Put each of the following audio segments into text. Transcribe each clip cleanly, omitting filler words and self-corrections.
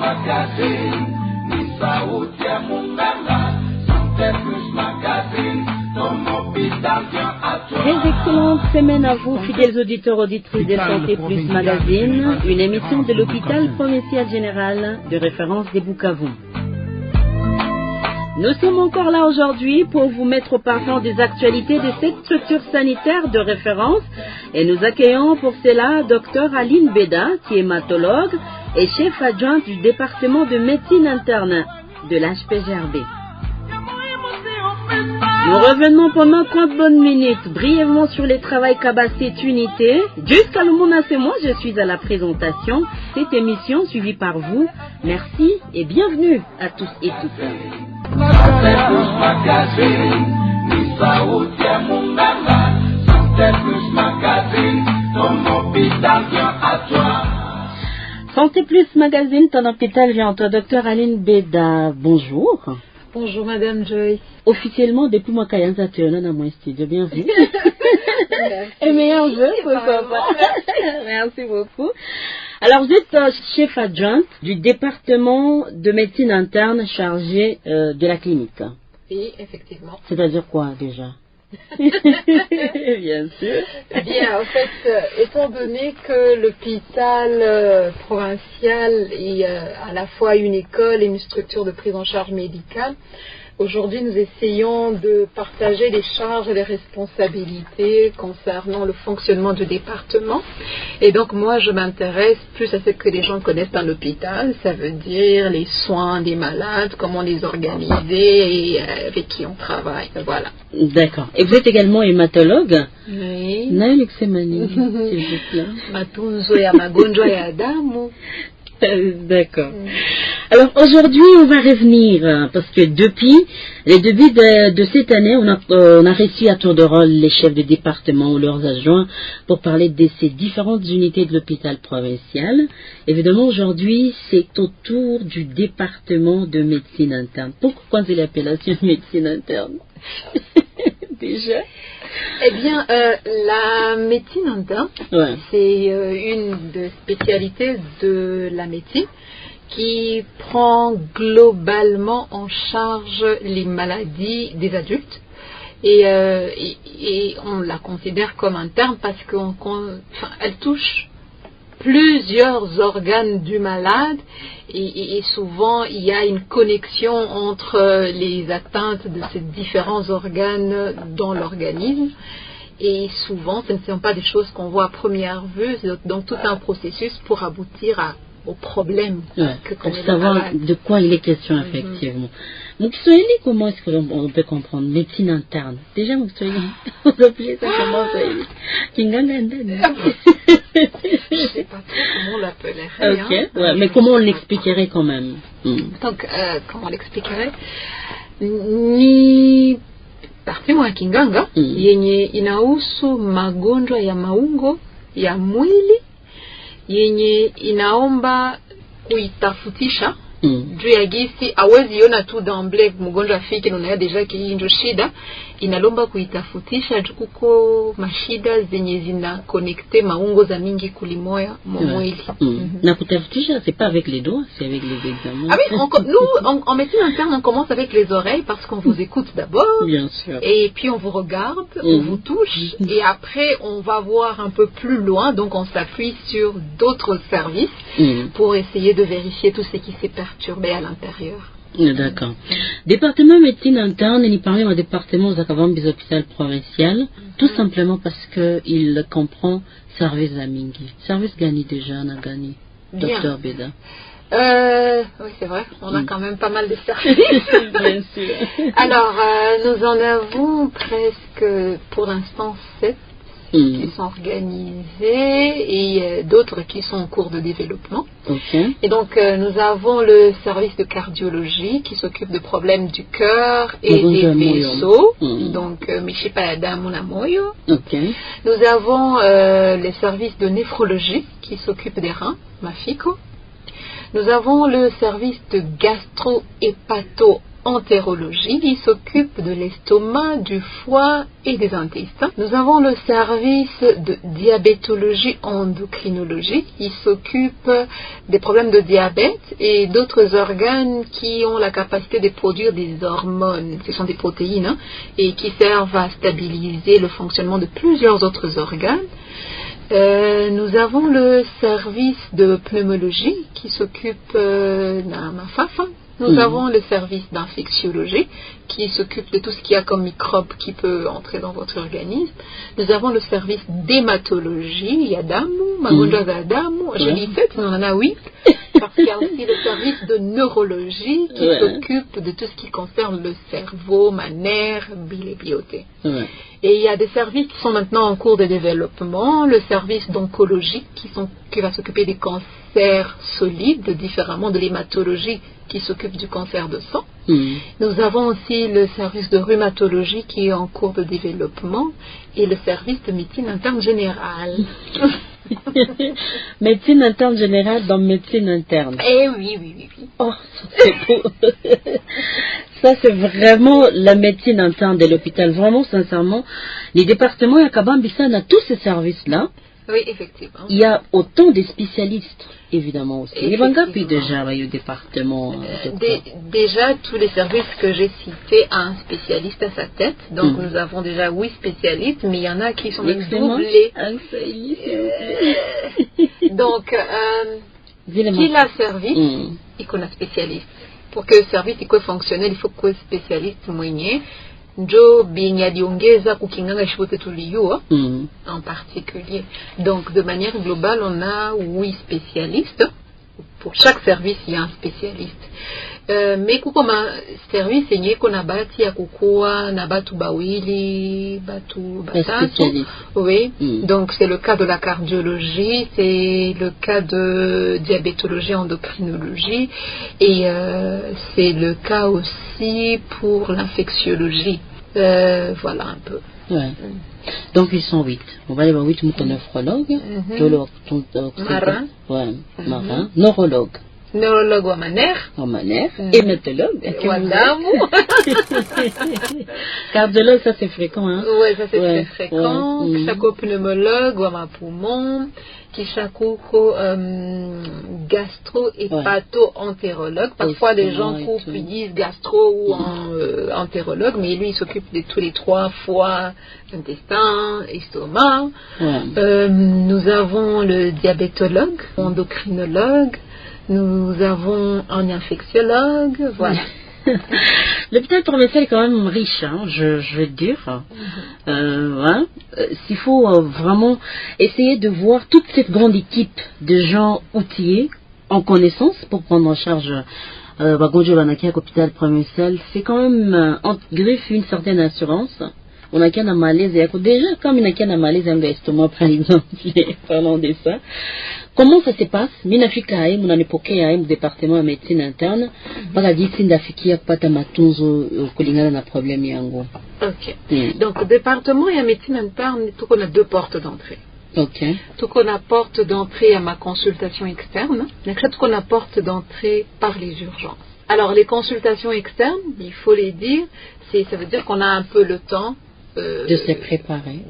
Magazine, ni sauti ya Munganga, Santé Plus Magazine, ton hôpital vient à toi. Très excellente semaine à vous, fidèles auditeurs, auditrices de Santé Plus Magazine, une émission de l'hôpital provincial général de référence des Bukavu. Nous sommes encore là aujourd'hui pour vous mettre au parfum des actualités de cette structure sanitaire de référence et nous accueillons pour cela Dr Aline Beda, qui est hématologue et chef adjointe du département de médecine interne de l'HPGRB. Nous revenons pendant 30 bonnes minutes brièvement sur les travaux qu'a cette unité. Jusqu'à le moment c'est moi, je suis à la présentation. Cette émission suivie par vous. Merci et bienvenue à tous et toutes. Santé Plus Magazine, ni sauti ya Munganga, Santé Plus Magazine, ton hôpital vient à toi. Santé Plus Magazine, ton hôpital vient à toi. Docteur Aline Beda, bonjour. Bonjour Madame Joyce. Officiellement, depuis moi, Kayanza Théona dans mon studio, bienvenue. Et meilleur jeu, pourquoi pas. Merci beaucoup. Alors, vous êtes chef adjointe du département de médecine interne chargé de la clinique. Oui, effectivement. C'est-à-dire quoi déjà? Bien sûr. Eh bien, en fait, étant donné que l'hôpital provincial est à la fois une école et une structure de prise en charge médicale, aujourd'hui, nous essayons de partager les charges et les responsabilités concernant le fonctionnement du département. Et donc, moi, je m'intéresse plus à ce que les gens connaissent dans l'hôpital. Ça veut dire les soins des malades, comment les organiser et avec qui on travaille. Voilà. D'accord. Et vous êtes également hématologue? Oui. Naël Exemani, s'il vous plaît. Matunzo ya magonjwa ya damu. D'accord. Alors aujourd'hui, on va revenir parce que depuis les débuts de cette année, on a reçu à tour de rôle les chefs de département ou leurs adjoints pour parler de ces différentes unités de l'hôpital provincial. Évidemment, aujourd'hui, c'est au tour du département de médecine interne. Pourquoi c'est l'appellation médecine interne? Déjà. Eh bien, la médecine interne, ouais. C'est une des spécialités de la médecine qui prend globalement en charge les maladies des adultes et on la considère comme interne parce qu'elle touche plusieurs organes du malade et souvent il y a une connexion entre les atteintes de ces différents organes dans l'organisme et souvent ce ne sont pas des choses qu'on voit à première vue, donc tout un processus pour aboutir au problème. Ouais, pour savoir de quoi il est question effectivement. Mouksoeli, comment est-ce qu'on peut comprendre médecine interne? Déjà Mouksoeli, on peut appeler ça comment Mouksoeli? Je ne sais pas trop comment on l'appellerait. Ok, ouais, mais comment on l'expliquerait quand même? Donc, comment on l'expliquerait? Ni parti mwa kinganga yenye inahusu magonjwa ya maungo ya mwili yenye inaomba kuitafutisha juu ya gisi awezi yona tu d'emblée mgonjwa afike na deja kiinjo shida inalomba kuitafutisha juu kuko mashida zenye zina connecter maungo za mingi kulimoya mwili. Na kutafutisha c'est pas avec les doigts, c'est avec les examens. Ah oui, nous en médecine interne on commence avec les oreilles parce qu'on vous écoute d'abord. Bien sûr. Et puis on vous regarde, on vous touche et après on va voir un peu plus loin, donc on s'appuie sur d'autres services pour essayer de vérifier tout ce qui s'est perturbé à l'intérieur. D'accord. Département médecine interne, il parle au département des hôpital provincial, tout simplement parce qu'il comprend service à Mingi. Service gagné déjà, on a gagné. Docteur Beda. Oui, c'est vrai, on a quand même pas mal de services. Bien sûr. Alors, nous en avons presque, pour l'instant, 7 qui sont organisés et d'autres qui sont en cours de développement. Okay. Et donc, nous avons le service de cardiologie qui s'occupe de problèmes du cœur et des vaisseaux. Donc, Mishipada Munamoyo. Okay. Nous avons le service de néphrologie qui s'occupe des reins, Mafiko. Nous avons le service de gastro-hépato entérologie, qui s'occupe de l'estomac, du foie et des intestins. Nous avons le service de diabétologie endocrinologie, qui s'occupe des problèmes de diabète et d'autres organes qui ont la capacité de produire des hormones. Ce sont des protéines et qui servent à stabiliser le fonctionnement de plusieurs autres organes. Nous avons le service de pneumologie qui s'occupe d'un MAFAF. Nous avons le service d'infectiologie qui s'occupe de tout ce qu'il y a comme microbe qui peut entrer dans votre organisme. Nous avons le service d'hématologie, Yadamu, Magonja Gadamu, je dis 7, mais on en a 8, parce qu'il y a aussi le service de neurologie qui s'occupe de tout ce qui concerne le cerveau, ma nerf, bile et bioté. Et il y a des services qui sont maintenant en cours de développement, le service d'oncologie qui va s'occuper des cancers solides, différemment de l'hématologie qui s'occupe du cancer de sang. Nous avons aussi le service de rhumatologie qui est en cours de développement et le service de médecine interne générale. Médecine interne générale dans médecine interne. Eh oui. Oh, c'est beau. Ça, c'est vraiment la médecine interne de l'hôpital. Vraiment, sincèrement, les départements à Kabambissa, on a tous ces services-là. Oui, effectivement. Il y a autant de spécialistes, évidemment aussi. Il y a déjà au département. Déjà, tous les services que j'ai cités ont un spécialiste à sa tête. Donc, nous avons déjà 8 spécialistes, mais il y en a qui sont même doublés. Donc, qui l'a service, il connaît un spécialiste. Pour que le service soit fonctionnel, il faut que le spécialiste moyen. Njo binyadiongeza kukinganga shipote tuliyua en particulier. Donc de manière globale, on a 8 spécialistes. Pour chaque service, il y a un spécialiste. Mais comme service, il y a qu'on a bâti à kukua, nabatu bawili, batu batatu. Oui. Donc c'est le cas de la cardiologie, c'est le cas de diabétologie, endocrinologie, et c'est le cas aussi pour l'infectiologie. Voilà un peu. Ouais. Donc ils sont 8. On va aller voir 8 néphrologues, marin, marin, neurologue. Neurologue ou maner, hématologue, cardiologue, ça c'est fréquent, hein? Oui, ça c'est très fréquent. Chaque pneumologue ou ma poumon, qui chaque gastro-hépato-entérologue. Parfois les gens ils disent gastro ou entérologue, mais lui il s'occupe de tous les 3, foie, intestin, estomac. Nous avons le diabétologue, endocrinologue. Nous avons un infectiologue, voilà. L'hôpital provincial est quand même riche, hein, je vais te dire. S'il faut vraiment essayer de voir toute cette grande équipe de gens outillés, en connaissance, pour prendre en charge Bagonjo Banaki à l'hôpital provincial, c'est quand même, entre griffes, une certaine assurance. On a qu'un malaise, déjà comme il y a qu'un malaise dans l'estomac, par exemple, parlons de ça. Comment ça se passe? Minafika aïe, mon anépoké aïe, mon département de médecine interne, par la d'ici d'Afiki, pas ta matunzo, kolingana na problème yango. Ok. Donc, au département et à médecine interne, tout qu'on a 2 portes d'entrée. Ok. Tout qu'on a porte d'entrée à ma consultation externe, tout qu'on a porte d'entrée par les urgences. Alors, les consultations externes, il faut les dire, ça veut dire qu'on a un peu le temps de se préparer,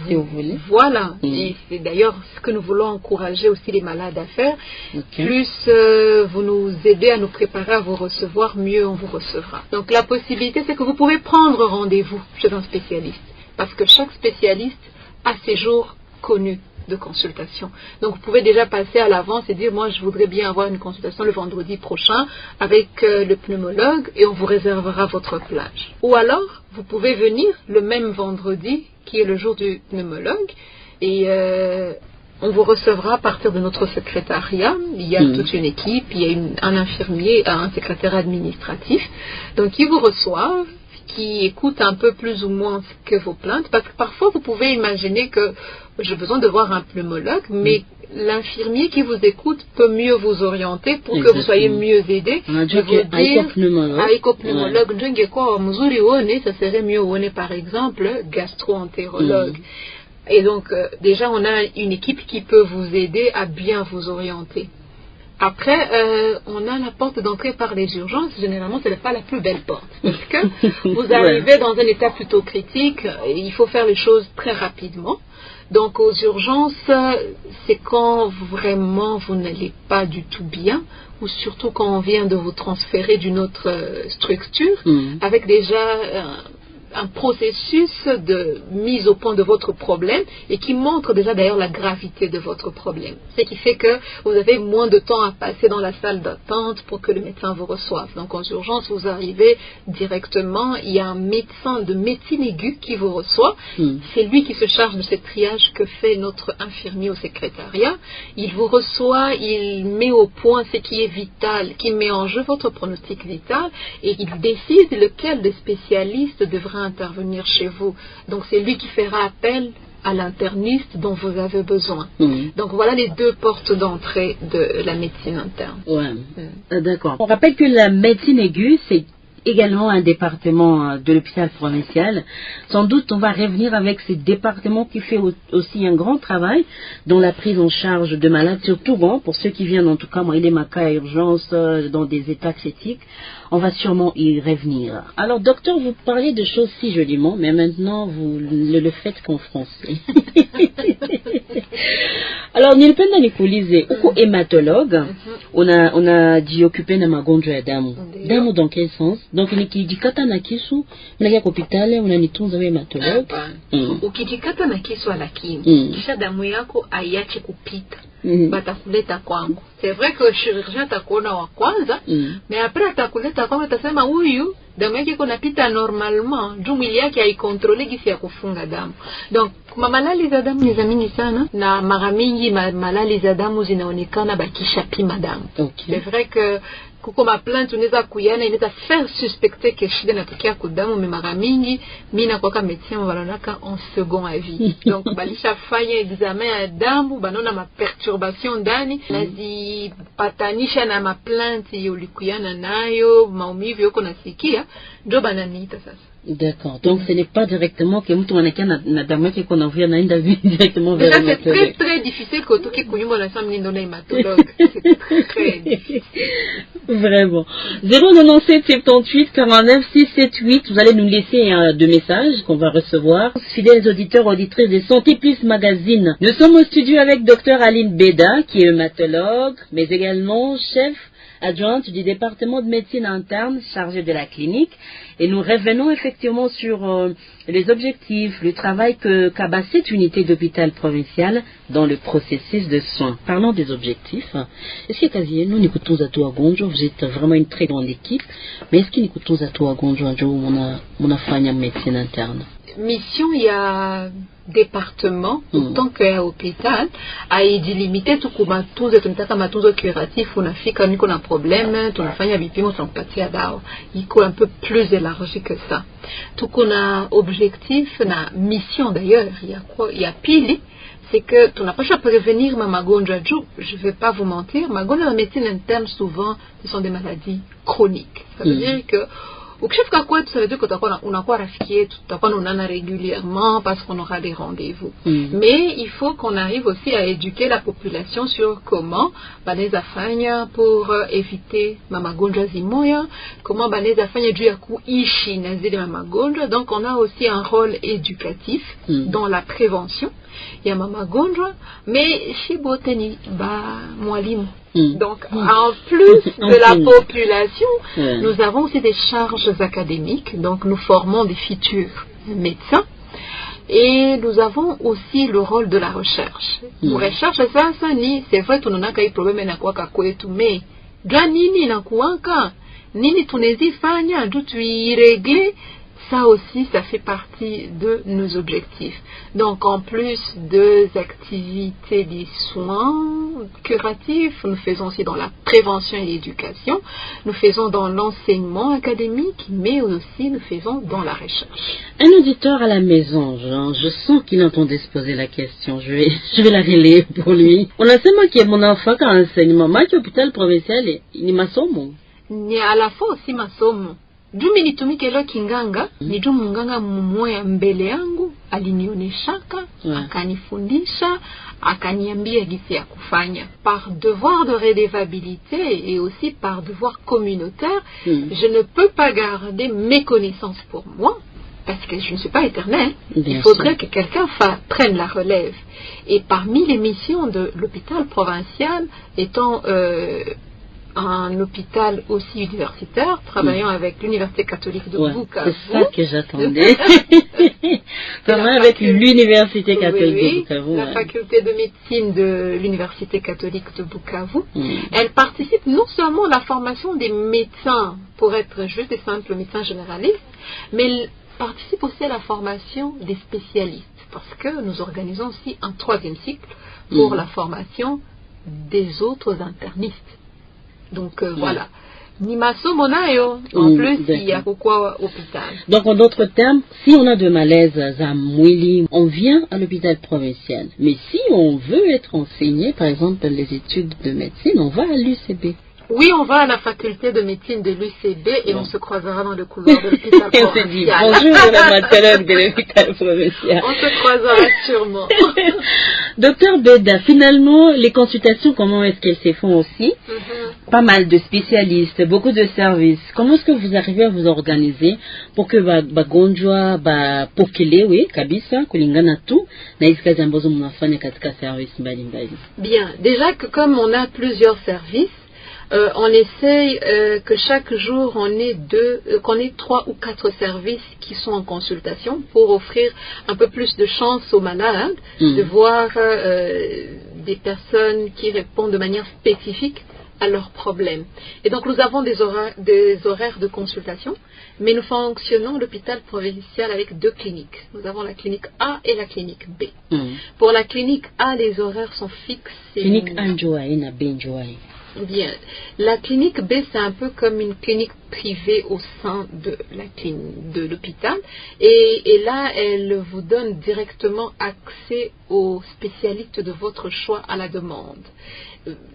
si vous voulez. Voilà, et c'est d'ailleurs ce que nous voulons encourager aussi les malades à faire. Plus vous nous aidez à nous préparer à vous recevoir, mieux on vous recevra. Donc la possibilité, c'est que vous pouvez prendre rendez-vous chez un spécialiste, parce que chaque spécialiste a ses jours connus de consultation. Donc vous pouvez déjà passer à l'avance et dire moi je voudrais bien avoir une consultation le vendredi prochain avec le pneumologue et on vous réservera votre plage. Ou alors vous pouvez venir le même vendredi qui est le jour du pneumologue et on vous recevra à partir de notre secrétariat. Il y a toute une équipe, il y a un infirmier, un secrétaire administratif. Donc ils vous reçoivent, qui écoutent un peu plus ou moins que vos plaintes, parce que parfois vous pouvez imaginer que j'ai besoin de voir un pneumologue, mais l'infirmier qui vous écoute peut mieux vous orienter pour que vous soyez mieux aidé. Je veux dire, ça serait mieux par exemple gastro-entérologue. Et donc déjà on a une équipe qui peut vous aider à bien vous orienter. Après, on a la porte d'entrée par les urgences. Généralement, ce n'est pas la plus belle porte. Parce que vous arrivez dans un état plutôt critique, et il faut faire les choses très rapidement. Donc, aux urgences, c'est quand vraiment vous n'allez pas du tout bien, ou surtout quand on vient de vous transférer d'une autre structure, avec déjà un processus de mise au point de votre problème et qui montre déjà d'ailleurs la gravité de votre problème. Ce qui fait que vous avez moins de temps à passer dans la salle d'attente pour que le médecin vous reçoive. Donc en urgence, vous arrivez directement, il y a un médecin de médecine aiguë qui vous reçoit. C'est lui qui se charge de ce triage que fait notre infirmier au secrétariat. Il vous reçoit, il met au point ce qui est vital, qui met en jeu votre pronostic vital et il décide lequel des spécialistes devra intervenir chez vous. Donc c'est lui qui fera appel à l'interniste dont vous avez besoin. Donc voilà les deux portes d'entrée de la médecine interne. Ouais. D'accord. On rappelle que la médecine aiguë, c'est également un département de l'hôpital provincial. Sans doute, on va revenir avec ce département qui fait aussi un grand travail dans la prise en charge de malades, surtout pour ceux qui viennent, en tout cas, moi, il est ma cas à urgence dans des états critiques. On va sûrement y revenir. Alors, docteur, vous parlez de choses si joliment, mais maintenant, vous le faites qu'en français. Alors, nilipenda nikuulize, uko hématologue, on a dit occuper na magonjwa ya damu. Damu dans quel sens? Donc nikijikata na kisu, mnakia hospitali unanitunza wewe hematologue. Ukijikata na kisu lakini kisha damu yako aiache kupita. Batakuleta kwangu. C'est vrai que chirurgien atakuona wa kwanza, mais après atakuleta kwangu atasema huyu damu yake iko napita normalement, juu mwili yake haikontrole gisi ya kufunga damu. Donc malali za damu ni za mingi sana na mara mingi malali za damu zinaonekana bakisha pima damu. C'est vrai que kuko ma plainte unaweza kuyana inaweza faire suspecter que shida inatokea kudamu, mais mara mingi mimi na kwa médecin wanalonaka en second avis. Donc balisha fanya examen ya damu banona ma perturbation ndani nazipatanisha na ma plainte ulikuyana nayo maumivu yako nasikia ndio bananiita sasa. D'accord. Donc ce n'est pas directement que mtu anakia na damu yake qu'on envoie naenda directement vers le médecin. C'est très difficile que tu kikunyumba na samu nindo na hématologue. C'est très difficile. Vraiment. 097 78 49 678, vous allez nous laisser deux messages qu'on va recevoir. Fidèles auditeurs, auditrices de Santé Plus Magazine. Nous sommes au studio avec Dr Aline Beda, qui est hématologue, mais également chef adjointe du département de médecine interne chargée de la clinique. Et nous revenons effectivement sur les objectifs, le travail qu'a cette unité d'hôpital provincial dans le processus de soins. Parlons des objectifs. Est-ce que Kazie, nous écoutons à toi Gonjo, vous êtes vraiment une très grande équipe, mais est-ce que nous écoutons à toi Gonjo, on a fait une médecine interne? Mission, il y a département autant que hôpital aijilimite tu kumatunzo tunataka matunzo curatif unafika niko na problème tunafanya vipimo tunakupatia dawa iko un peu plus élargi que ça. Tuko na objectif na mission d'ailleurs il y a pili, c'est que tunapasha prévenir ma magonjwa juu je vais pas vous mentir magonjwa ya médecine interne souvent ce sont des maladies chroniques. Ça veut dire que ukishafika kwetu ça veut dire que unakuwa rafiki yetu, tutakuwa tunaonana régulièrement parce qu'on aura des rendez-vous. Mais il faut qu'on arrive aussi à éduquer la population sur comment banaweza fanya pour éviter magonjwa zimoya, comment banaweza fanya juu ya kuishi na zile magonjwa. Donc on a aussi un rôle éducatif dans la prévention ya magonjwa, mais shibote ni ba mwalimu. Donc, en plus de la population, nous avons aussi des charges académiques. Donc, nous formons des futurs médecins. Et nous avons aussi le rôle de la recherche. Pour recherche, ça, c'est vrai, tu n'as pas eu problème na kwa kwetu, mais nini na kuanka, nini tunezi fanya, d'où tu y régler. Ça aussi, ça fait partie de nos objectifs. Donc, en plus des activités des soins curatifs, nous faisons aussi dans la prévention et l'éducation, nous faisons dans l'enseignement académique, mais aussi nous faisons dans la recherche. Un auditeur à la maison, je sens qu'il entendait se poser la question. Je vais la relayer pour lui. On a seulement qui est mon enfant quand enseignement, moi qui est hôpital provincial, ni masomo. Ni à la fois aussi masomo. Jumi nitumike leo kinganga, ni jumu munganga mmoja mbele yangu, alinioneshaka, akanifundisha, akaniambia gisi ya kufanya par devoir de redevabilité et aussi par devoir communautaire. Je ne peux pas garder mes connaissances pour moi parce que je ne suis pas éternelle. Il faudrait que quelqu'un prenne la relève. Et parmi les missions de l'hôpital provincial, étant un hôpital aussi universitaire, travaillant avec l'Université catholique de Bukavu. C'est ça que j'attendais. Travaillant avec l'Université catholique de Bukavu. La faculté de médecine de l'Université catholique de Bukavu. Elle participe non seulement à la formation des médecins, pour être juste et simple médecins généralistes, mais elle participe aussi à la formation des spécialistes, parce que nous organisons aussi un 3e cycle pour la formation des autres internistes. Donc voilà. Nimaso monayo. En plus, il y a pourquoi hôpital. Donc en d'autres termes, si on a de malaise à Mwili, on vient à l'hôpital provincial. Mais si on veut être enseigné, par exemple les études de médecine, on va à l'UCB. Oui, on va à la faculté de médecine de l'UCB et on se croisera dans le couloir de l'hôpital provincial. On se dit bonjour rhumatologue de l'hôpital provincial. On se croisera sûrement. Docteur Beda, finalement, les consultations, comment est-ce qu'elles se font aussi? Pas mal de spécialistes, beaucoup de services. Comment est-ce que vous arrivez à vous organiser pour que bagonjwa pokele kabisa kulingana tu na hizi kazi ambazo mnafanya katika service mbalimbali? Bien, déjà que comme on a plusieurs services, on essaye que chaque jour qu'on ait 3 ou 4 services qui sont en consultation pour offrir un peu plus de chance aux malades de voir des personnes qui répondent de manière spécifique à leurs problèmes. Et donc nous avons des horaires de consultation, mais nous fonctionnons à l'hôpital provincial avec 2 cliniques. Nous avons la clinique A et la clinique B. Pour la clinique A, les horaires sont fixes. Clinique A Njoaï na B Njoaï. Bien, la clinique B, c'est un peu comme une clinique privée au sein de l'hôpital. Et là, elle vous donne directement accès aux spécialistes de votre choix à la demande.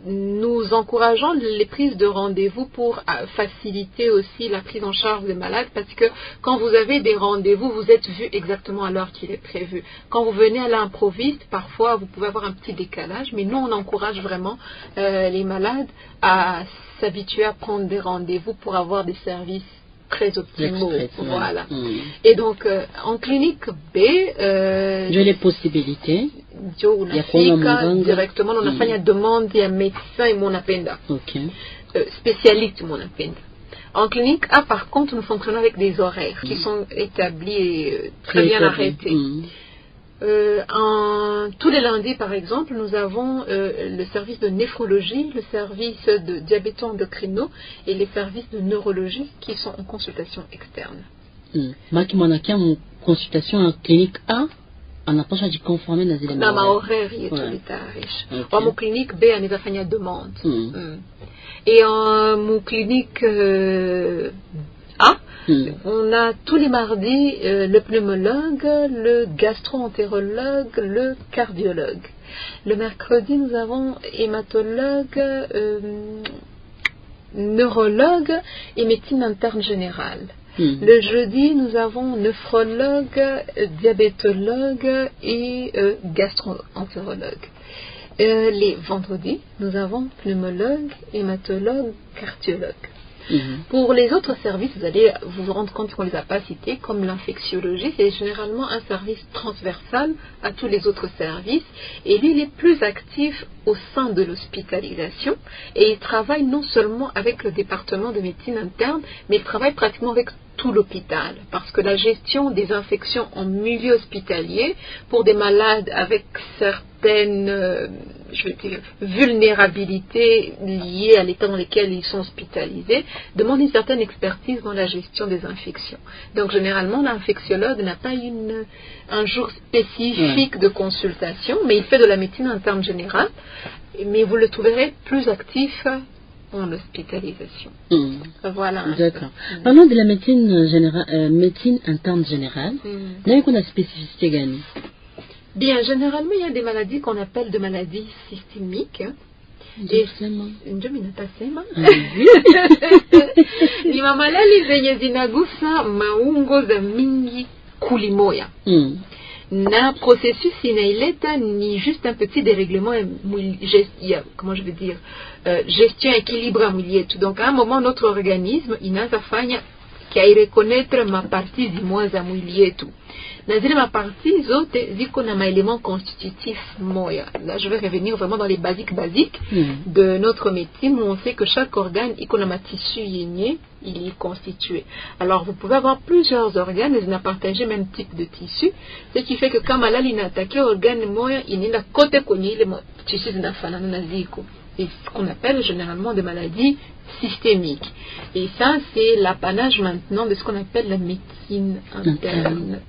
Nous encourageons les prises de rendez-vous pour faciliter aussi la prise en charge des malades, parce que quand vous avez des rendez-vous, vous êtes vu exactement à l'heure qu'il est prévu. Quand vous venez à l'improviste, parfois vous pouvez avoir un petit décalage, mais nous on encourage vraiment les malades à s'habituer à prendre des rendez-vous pour avoir des services très optimaux. Voilà. Et donc en clinique B, j'ai les possibilités. Directement, on a fait une demande, il y a médecin et mon appenda. Spécialiste mon appenda. En clinique A, par contre, nous fonctionnons avec des horaires qui sont établis et très bien arrêtés. Tous les lundis, par exemple, nous avons le service de néphrologie, le service de diabète endocrino et les services de neurologie qui sont en consultation externe. Une consultation en clinique A, on n'a pas de conformer dans les horaires. En mon clinique B, on a fait une demande. Et en mon clinique A, on a tous les mardis le pneumologue, le gastro-entérologue, le cardiologue. Le mercredi, nous avons hématologue, neurologue et médecine interne générale. Le jeudi, nous avons néphrologue, diabétologue et gastro-entérologue. Les vendredis, nous avons pneumologue, hématologue, cardiologue. Pour les autres services, vous allez vous rendre compte qu'on ne les a pas cités, comme l'infectiologie, c'est généralement un service transversal à tous les autres services, et lui il est plus actif au sein de l'hospitalisation, et il travaille non seulement avec le département de médecine interne, mais il travaille pratiquement avec tout l'hôpital, parce que la gestion des infections en milieu hospitalier pour des malades avec certaines vulnérabilités liées à l'état dans lequel ils sont hospitalisés demande une certaine expertise dans la gestion des infections. Donc généralement l'infectiologue n'a pas un jour spécifique de consultation, mais il fait de la médecine interne générale, mais vous le trouverez plus actif en hospitalisation. Voilà. D'accord. Parlons de la médecine interne générale. N'a eu qu'on a spécificité gagnée? Bien, généralement, il y a des maladies qu'on appelle des maladies systémiques. Ni mamalali zenye zinagusa maungo za mingi kulimoya. na processus inaileta ni juste un petit dérèglement, comment je veux dire, gestion équilibre mwili yetu. Donc à un moment notre organisme inaanza fanya reconnaître ma partie zimoya za mwili yetu, na zile maparti zote ziko na maéléments constitutifs moya. Là je vais revenir vraiment dans les basiques de notre médecine, où on sait que chaque organe iko na matissu yenye il est constitué. Alors vous pouvez avoir plusieurs organes, ils n'ont partagé même type de tissu, ce qui fait que quand malali inattaqué organe moya inenda kote kwenye ile tissu zinafanana na ziko. Et ce qu'on appelle généralement des maladies systémiques. Et ça, c'est l'apanage maintenant de ce qu'on appelle la médecine interne.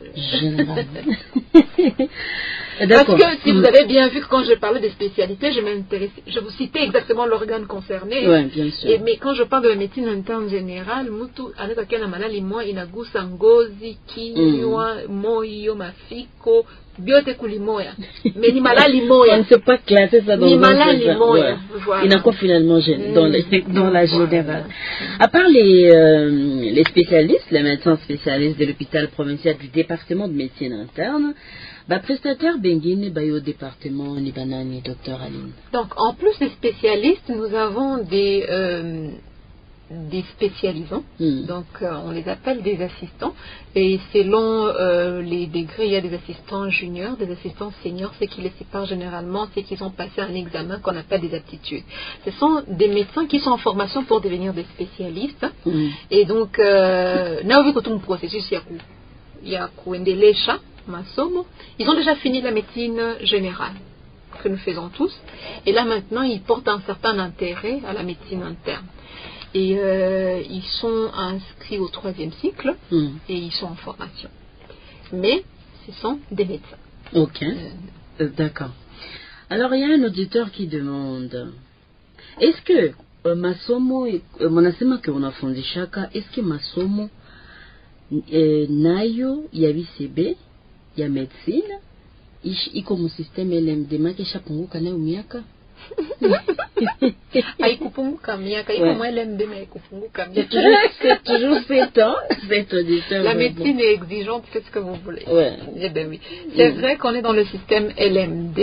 Parce que si vous avez bien vu que quand je parlais des spécialités, je vous citais exactement l'organe concerné. Ouais, bien sûr. Mais quand je parle de la médecine interne générale, mutu anaweza na malali moja inagusa ngozi, kinywa, moyo, mafiko, biote kulimoya. Mais ni malali moya. On ne sait pas classer ça dans ni malali moya. Voilà. Il n'a quoi finalement dans la générale. À part les spécialistes, les médecins spécialistes de l'hôpital provincial du département de médecine interne, prestataire Bengine au département Libanani, docteur Aline. Donc en plus des spécialistes, nous avons des spécialisants, donc on les appelle des assistants, et selon les degrés, il y a des assistants juniors, des assistants seniors. Ce qui les sépare généralement, c'est qu'ils ont passé un examen qu'on appelle des aptitudes. Ce sont des médecins qui sont en formation pour devenir des spécialistes, et donc processus masomo, ils ont déjà fini la médecine générale que nous faisons tous, et là maintenant ils portent un certain intérêt à la médecine interne. Et ils sont inscrits au 3e cycle et ils sont en formation. Mais ce sont des médecins. Ok, d'accord. Alors il y a un auditeur qui demande, est-ce que masomo, monasema que on a fondé chaka, est-ce que masomo nayo ya BCB ya médecine iko mu système LMD makesha punguka nayo miaka? Haikupunguka miaka, iko mwa LMD mais haikupunguka miaka. C'est toujours 7 ans, cet auditeur. La médecine est exigeante, faites ce que vous voulez. Ouais. Eh ben oui. C'est vrai qu'on est dans le système LMD,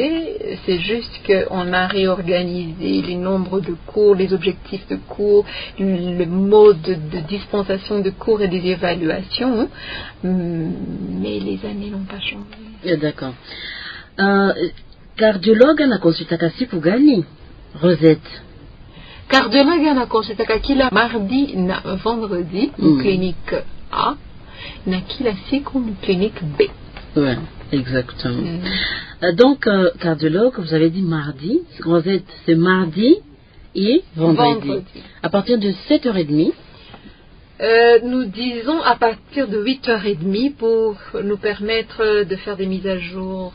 c'est juste qu'on a réorganisé les nombres de cours, les objectifs de cours, le mode de dispensation de cours et des évaluations, mais les années n'ont pas changé. D'accord. Cardiologue anakonsultaka siku gani? Rosette. Cardiologue anakonsultaka kila mardi na vendredi mu clinique A na kila siku mu clinique B. Ouais, exactement. Donc cardiologue, vous avez dit mardi, Rosette c'est mardi et vendredi. À partir de 7h30. Nous disons à partir de 8h30 pour nous permettre de faire des mises à jour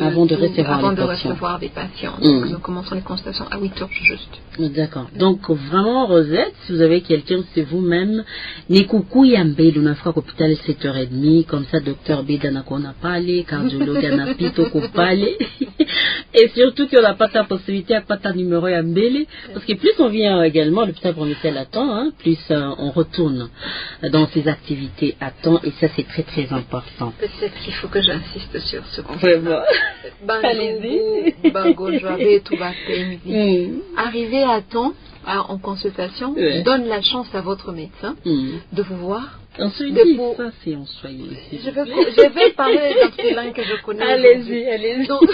avant de recevoir des patients. Donc nous commençons les consultations à 8h juste. D'accord. Donc vraiment Rosette, si vous avez quelqu'un, c'est vous-même. Nikuku yambele unafika hôpital 7h30, comme ça docteur Beda nakona pale, cardiologue anapito kupale. Et surtout qu'on n'a pas ta possibilité, pas ta numéro yambele, parce que plus on vient également l'hôpital provincial à temps, plus on retourne dans ses activités à temps, et ça c'est très très important. Peut-être qu'il faut que j'insiste sur ce qu'on fait. Allez-y. Arriver à temps en consultation donne la chance à votre médecin de vous voir. On se dit ça, c'est en soyez. Je vais parler dans ces langues que je connais. Allez-y. Donc,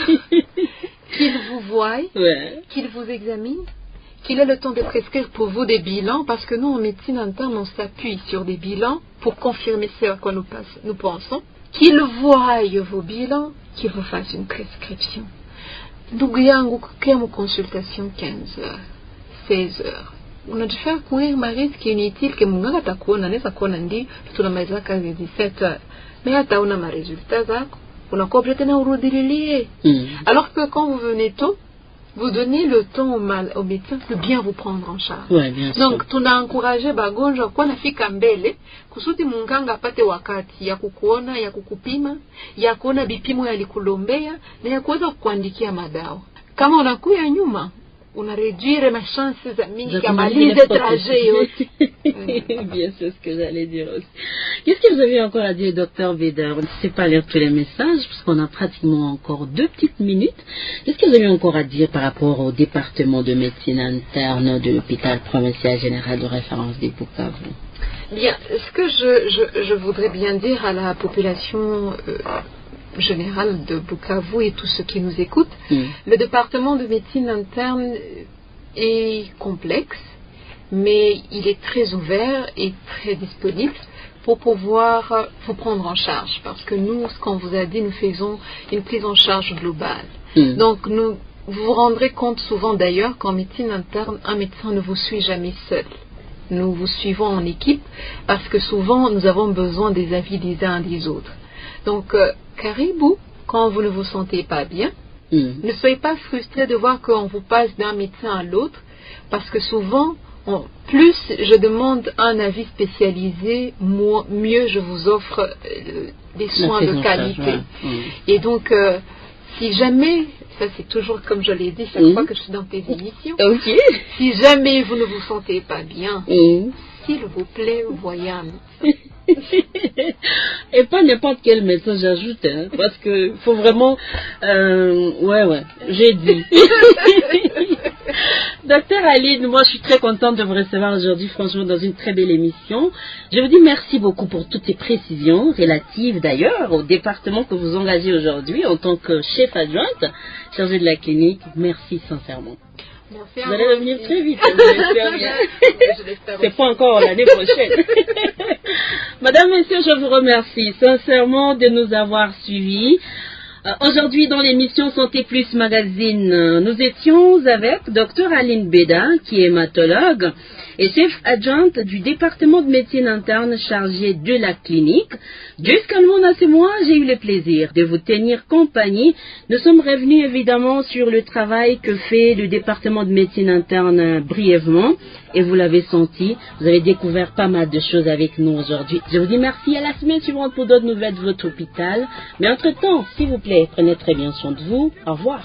qu'il vous voie, qu'il vous examine, qu'il ait le temps de prescrire pour vous des bilans, parce que nous, en médecine interne, on s'appuie sur des bilans pour confirmer ce à quoi nous pensons. Qu'il voie vos bilans, qu'il vous fasse une prescription. Ndugu yangu kukia mu consultation 15h, 16h. Unajifanya courir ma risque inutile que munganga atakuona, anaweza kuona ndi tunamaliza kazi 17h. Mais hata una ma résultats zako, unakuwa obligé tena urudililie. Alors que quand vous venez tôt, vous donnez le temps au médecin de bien vous prendre en charge. Ouais, bien sûr. Donc tunaencourager bagonjwa kwa nafika mbele kusudi munganga apate wakati ya kukuona, ya kukupima, ya kuona bipimo yalikulombea na ya kuweza kukuandikia madawa. Kama unakuya nyuma, unareduire ma chances za mingi kamalize trajet yote. Bien, c'est ce que j'allais dire aussi. Qu'est-ce que vous avez encore à dire, docteur Bédard? On ne sait pas lire tous les messages, parce qu'on a pratiquement encore 2 petites minutes. Qu'est-ce que vous avez encore à dire par rapport au département de médecine interne de l'hôpital provincial général de référence des Bukavu? Bien, ce que je voudrais bien dire à la population générale de Bukavu et tous ceux qui nous écoutent, le département de médecine interne est complexe, mais il est très ouvert et très disponible pour pouvoir vous prendre en charge. Parce que nous, ce qu'on vous a dit, nous faisons une prise en charge globale. Donc, vous vous rendrez compte souvent d'ailleurs qu'en médecine interne, un médecin ne vous suit jamais seul. Nous vous suivons en équipe parce que souvent, nous avons besoin des avis des uns et des autres. Donc, caribou, quand vous ne vous sentez pas bien, ne soyez pas frustrés de voir qu'on vous passe d'un médecin à l'autre, parce que souvent, plus je demande un avis spécialisé, mieux je vous offre des soins de qualité. Et donc, si jamais, ça c'est toujours comme je l'ai dit chaque fois que je suis dans tes émissions, si jamais vous ne vous sentez pas bien, s'il vous plaît, voyez un médecin. Et pas n'importe quel médecin, j'ajoute, hein, parce que faut vraiment, j'ai dit. Docteur Aline, moi je suis très contente de vous recevoir aujourd'hui, franchement, dans une très belle émission. Je vous dis merci beaucoup pour toutes ces précisions, relatives d'ailleurs au département que vous engagez aujourd'hui en tant que chef adjointe, chargée de la clinique. Merci sincèrement. Vous allez revenir très vite, c'est pas encore l'année prochaine. Madame, messieurs, je vous remercie sincèrement de nous avoir suivis. Aujourd'hui, dans l'émission Santé Plus Magazine, nous étions avec Dr Aline Bédard, qui est hématologue et chef adjointe du département de médecine interne chargé de la clinique. Jusqu'à le moment, c'est moi, j'ai eu le plaisir de vous tenir compagnie. Nous sommes revenus évidemment sur le travail que fait le département de médecine interne brièvement. Et vous l'avez senti, vous avez découvert pas mal de choses avec nous aujourd'hui. Je vous dis merci, à la semaine suivante pour d'autres nouvelles de votre hôpital. Mais entre-temps, s'il vous plaît, prenez très bien soin de vous. Au revoir.